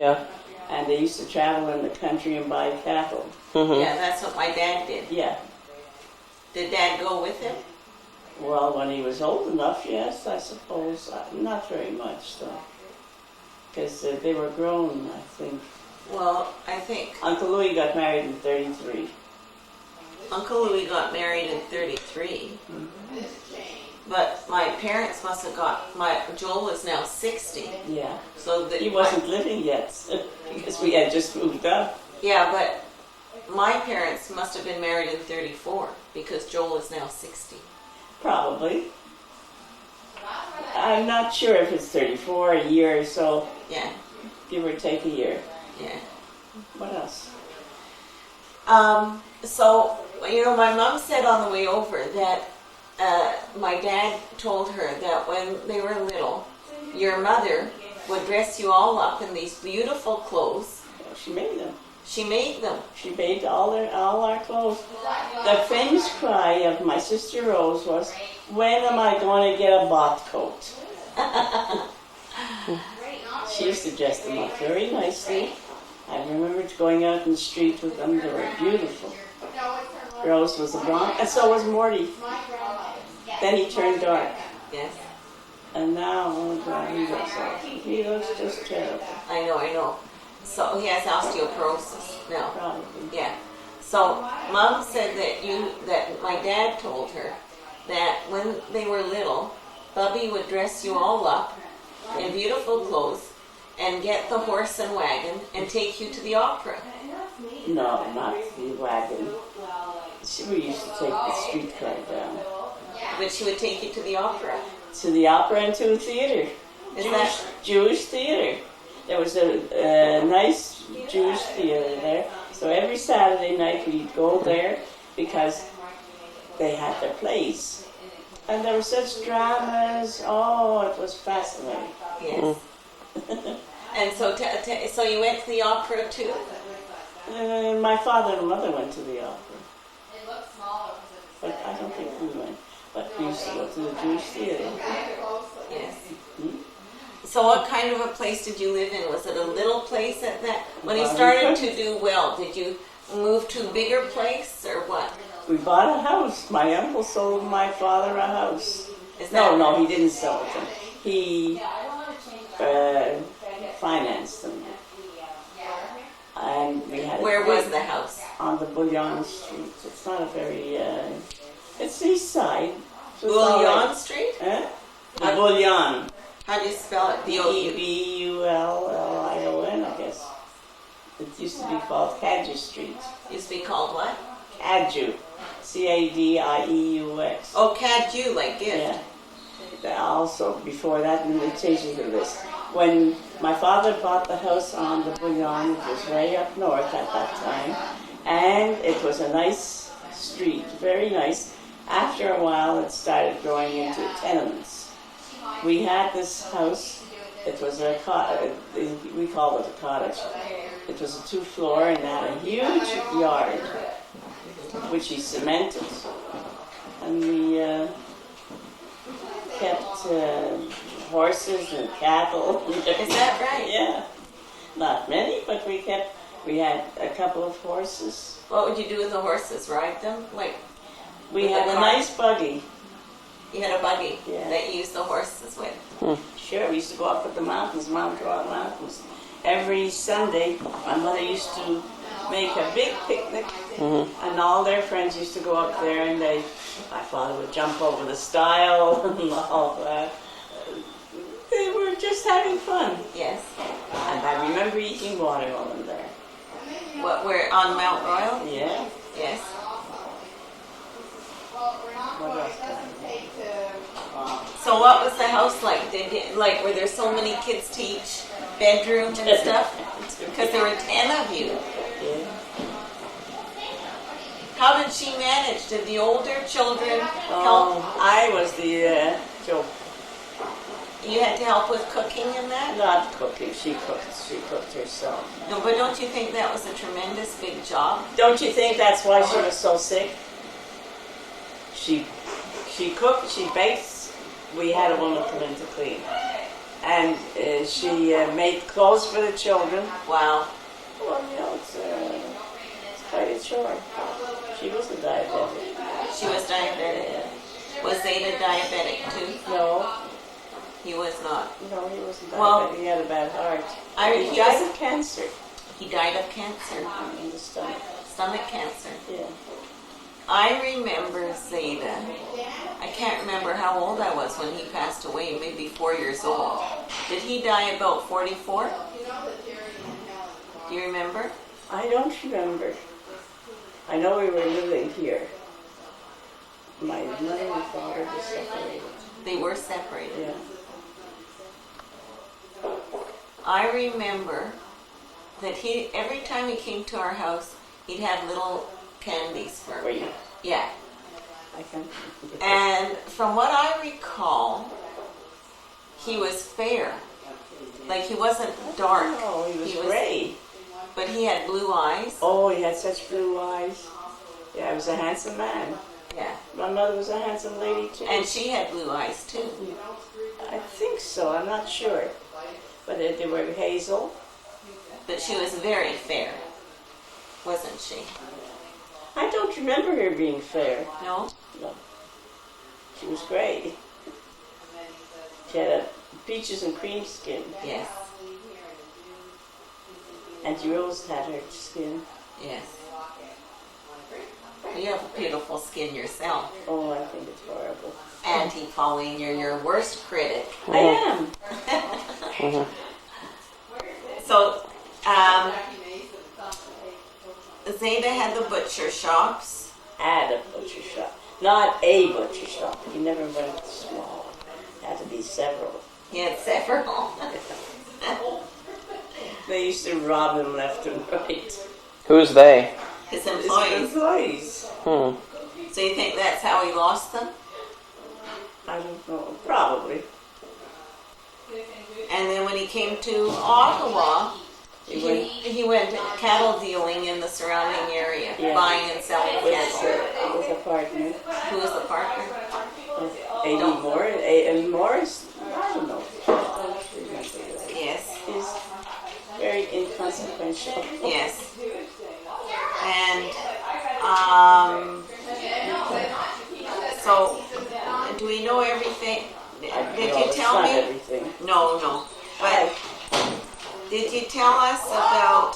Yeah. And they used to travel in the country and buy cattle. Mm-hmm. Yeah, that's what my dad did. Yeah. Did Dad go with him? Well, when he was old enough, yes, I suppose. Not very much, though. Because they were grown, I think. Well, I think Uncle Louis got married in 33. Uncle Louis got married in 33. But my parents must have Joel is now 60. Yeah. So that He wasn't living yet, because we had just moved up. Yeah, but my parents must have been married in 34 because Joel is now 60. Probably. I'm not sure if it's 34, a year or so, Yeah, give or take a year. yeah. What else? So, my mom said on the way over that my dad told her that when they were little, your mother would dress you all up in these beautiful clothes. Well, she made them. She made them. She made all our clothes. The famous cry of my sister Rose was, "When am I going to get a bot coat?" She used to dress them up very nicely. I remember going out in the street with them. They were beautiful. Rose was a blonde, and so was Morty. Then he turned dark. Yes. And now, oh God, he looks just terrible. I know. So he has osteoporosis now. Probably. Yeah. So Mom said that my dad told her that when they were little, Bubby would dress you all up in beautiful clothes and get the horse and wagon and take you to the opera. No, not the wagon. We used to take the streetcar down. But she would take you to the opera. To the opera and to the theater. Jewish theater. There was a nice Jewish theater there. So every Saturday night we'd go there because they had their plays. And there were such dramas. Oh, it was fascinating. Yes. And so so you went to the opera too? My father and mother went to the opera. But I don't think we went. But we used to go to the Jewish theater. Yes. So what kind of a place did you live in? Was it a little place at that? When you started to do well, did you move to a bigger place or what? We bought a house. My uncle sold my father a house. Is that No, he didn't sell it to him. He financed them. And we had Where was the house? On the Bouillon Street. It's not a very, it's the east side. So Bouillon Street? The Bouillon. How do you spell it? Beulllion, I guess. It used to be called Cadju Street. Used to be called what? Cadju. Cadieux. Oh, Cadju, like gift. Yeah. Also, before that, and they changed it to this. When my father bought the house on the Bouillon, it was way up north at that time, and it was a nice street, very nice. After a while, it started growing into tenements. We had this house. It was a we called it a cottage. It was a 2-floor and had a huge yard, which he cemented, and we kept horses and cattle. Is that right? Yeah, not many, but we had a couple of horses. What would you do with the horses? Ride them? We With had a a cart? nice buggy. You had a buggy Yeah. that you used the horses with. Sure, we used to go up at the mountains, Mount Broad Mountains. Every Sunday, my mother used to make a big picnic, and all their friends used to go up there, and my father would jump over the stile and all that. They were just having fun. Yes. And I remember eating watermelon there. We're on Mount Royal? Yeah. Yes. What else? So what was the house like? Were there so many kids to each bedroom and stuff? Because there were 10 of you. Yeah. How did she manage? Did the older children help? I was the joke. You had to help with cooking and that? Not cooking. She cooked. She cooked herself. No, but don't you think that was a tremendous big job? Don't you think that's why she was so sick? She cooked. She baked. We had a woman come in to clean. And she made clothes for the children. Wow. Well, it's quite a chore. She was a diabetic. She was diabetic. Was Zeta diabetic too? No, He was not. no, he wasn't diabetic. Well, He had a bad heart. he He died was- of cancer He died of cancer, in the stomach. stomach cancer. Yeah. I remember Zeta. I can't remember how old I was when he passed away, maybe 4 years old. Did he die about 44? Do you remember? I don't remember. I know we were living here. My mother and father were separated. They were separated. Yeah. I remember that he, every time he came to our house, he'd have little candies for Were me. you? Yeah. I can't. And from what I recall, he was fair. Like he wasn't dark. Oh, he was gray. But he had blue eyes. Oh, he had such blue eyes. Yeah, he was a handsome man. Yeah. My mother was a handsome lady too. And she had blue eyes too. I think so. I'm not sure. But they were hazel. But she was very fair, wasn't she? I don't remember her being fair. No? No. She was gray. She had a peaches and cream skin. Yes. And Rose had her skin. Yes. You have a beautiful skin yourself. Oh, I think it's horrible. Auntie Pauline, you're your worst critic. I am. So, Zeta had the butcher shops. At a butcher shop. Not a butcher shop. You never went small. Had to be several. He had several. They used to rob him left and right. Who's they? His His employees. employees. So you think that's how he lost them? I don't know. Probably. And then when he came to Ottawa, He he went cattle dealing in the surrounding area, Yeah. buying and selling cattle. with a partner. Who was the partner? A.D. Morris. A.M. Morris. I don't know. I don't remember that. Yes, He's very inconsequential. yes. And so, do we know everything? Did you tell me? Everything. No. But did you tell us about?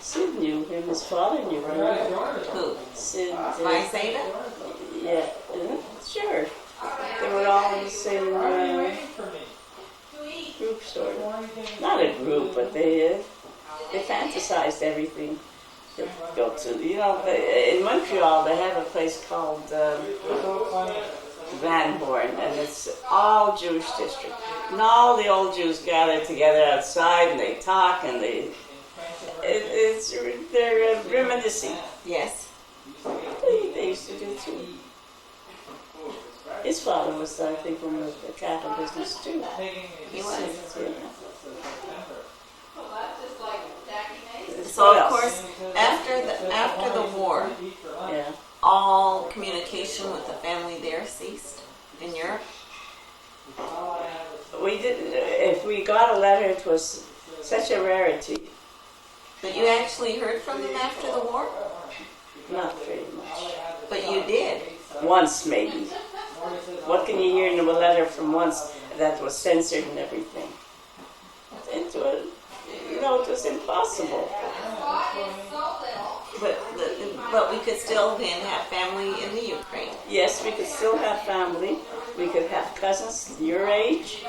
Sid knew him. His father knew him. Who? Sid. My Zeta? Yeah. Sure. They were all in the same group, sort of. Not a group, but they fantasized everything. They go to, in Montreal they have a place called Van Horn, and it's all Jewish district. And all the old Jews gather together outside, and they talk, and they're reminiscing. Yes. They used to do too. His father was, I think, from the cattle business too. He was. Yeah. So What of else? course, after the war, Yeah. all communication with the family there ceased in Europe. We didn't. If we got a letter, it was such a rarity. But you actually heard from them after the war? Not very much. But you did. Once, maybe. What can you hear in a letter from once that was censored and everything? It was, it was impossible. But we could still then have family in the Ukraine. Yes, we could still have family. We could have cousins your age,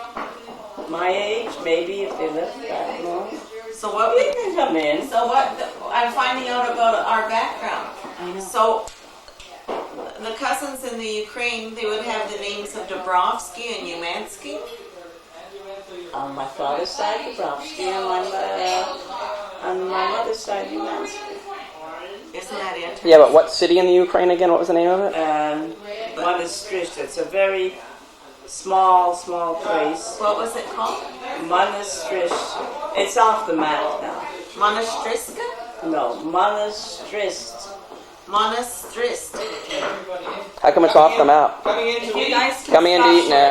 my age, maybe if they lived that long. So what They we can come in. So I'm finding out about our background. I know. So the cousins in the Ukraine, they would have the names of Dobrofsky and Umansky. On my father's side, Dobrofsky, on my mother's side, Umansky. Isn't that interesting? Yeah, but what city in the Ukraine again? What was the name of it? Monastrish. It's a very small place. What was it called? Monastrish. It's off the map now. Monastriska? No, Monastrist. Monastrist. How come it's off the map? If you guys can Coming in to stop eat now.